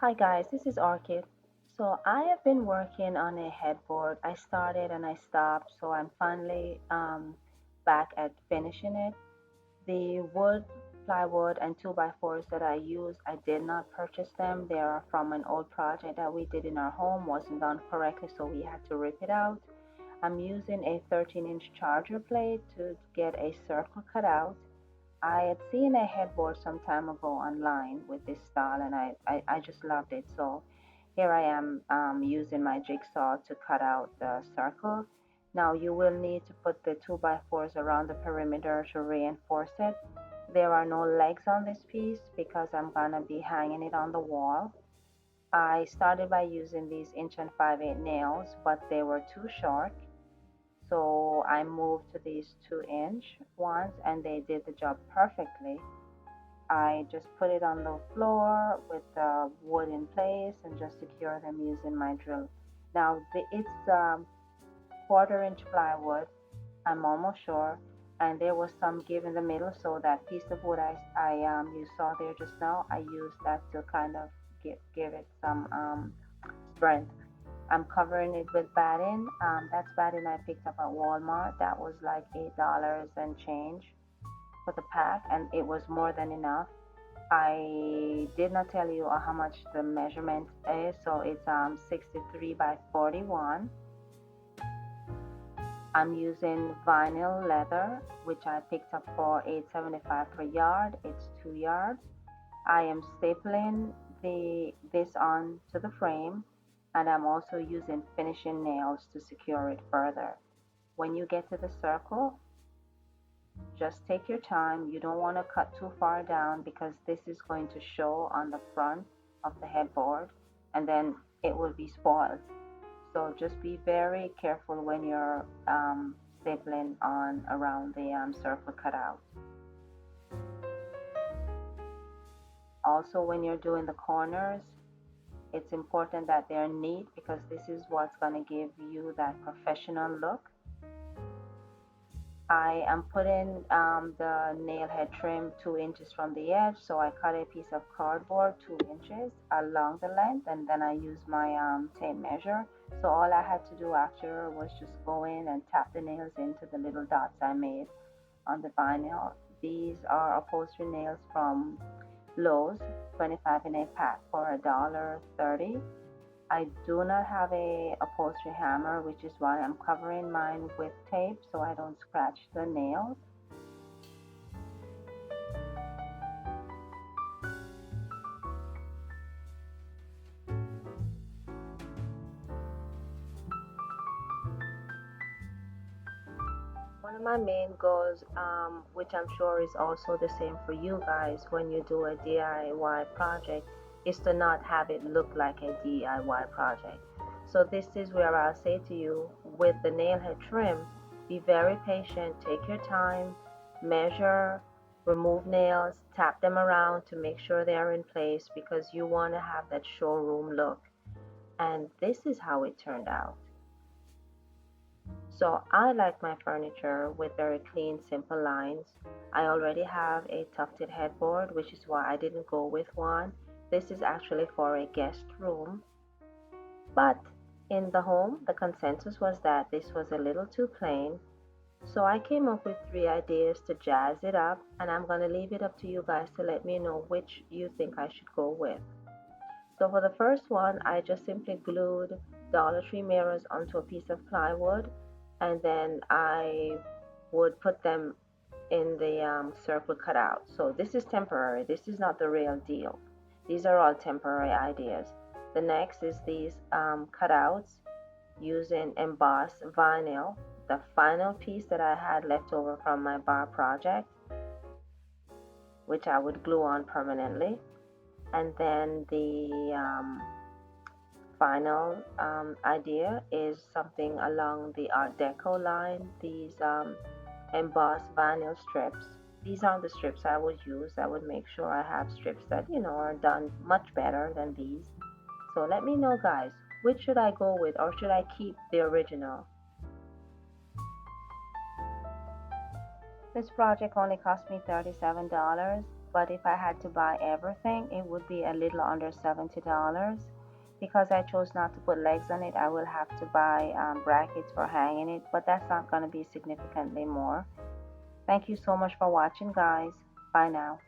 Hi guys, this is Orchid. So I have been working on a headboard. I started and I stopped, so I'm finally back at finishing it. The wood, plywood, and 2x4s that I use, I did not purchase them. They are from an old project that we did in our home, wasn't done correctly, so we had to rip it out. I'm using a 13-inch charger plate to get a circle cut out. I had seen a headboard some time ago online with this style and I just loved it. So here I am using my jigsaw to cut out the circle. Now you will need to put the 2x4s around the perimeter to reinforce it. There are no legs on this piece because I'm gonna be hanging it on the wall. I started by using these 1 5/8" nails, but they were too short. So I moved to these 2-inch ones and they did the job perfectly. I just put it on the floor with the wood in place and just secure them using my drill. Now it's 1/4 inch plywood, I'm almost sure, and there was some give in the middle, so that piece of wood I you saw there just now, I used that to kind of give it some strength. I'm covering it with batting. That's batting I picked up at Walmart. That was like $8 and change for the pack, and it was more than enough. I did not tell you how much the measurement is, so it's 63 by 41. I'm using vinyl leather, which I picked up for $8.75 per yard. It's 2 yards. I am stapling this on to the frame, and I'm also using finishing nails to secure it further. When you get to the circle, just take your time. You don't want to cut too far down because this is going to show on the front of the headboard and then it will be spoiled. So just be very careful when you're stapling on around the circle cutout. Also, when you're doing the corners, it's important that they're neat because this is what's going to give you that professional look. I am putting the nail head trim 2 inches from the edge, so I cut a piece of cardboard 2 inches along the length, and then I use my tape measure. So all I had to do after was just go in and tap the nails into the little dots I made on the vinyl. These are upholstery nails from Lowe's, 25 in a pack for $1.30. I do not have a upholstery hammer, which is why I'm covering mine with tape so I don't scratch the nails. One of my main goals, which I'm sure is also the same for you guys when you do a DIY project, is to not have it look like a DIY project. So this is where I'll say to you, with the nail head trim, be very patient, take your time, measure, remove nails, tap them around to make sure they are in place because you want to have that showroom look. And this is how it turned out. So I like my furniture with very clean, simple lines. I already have a tufted headboard, which is why I didn't go with one. This is actually for a guest room. But in the home, the consensus was that this was a little too plain. So I came up with 3 ideas to jazz it up, and I'm going to leave it up to you guys to let me know which you think I should go with. So for the first one, I just simply glued Dollar Tree mirrors onto a piece of plywood, and then I would put them in the circle cutout. So this is temporary. This is not the real deal. These are all temporary ideas. The next is these cutouts using embossed vinyl, the final piece that I had left over from my bar project, which I would glue on permanently. And then the final idea is something along the Art Deco line. These embossed vinyl strips. These are the strips I would use. I would make sure I have strips that are done much better than these. So let me know, guys, which should I go with, or should I keep the original? This project only cost me $37, but if I had to buy everything, it would be a little under $70. Because I chose not to put legs on it, I will have to buy brackets for hanging it, but that's not going to be significantly more. Thank you so much for watching, guys. Bye now.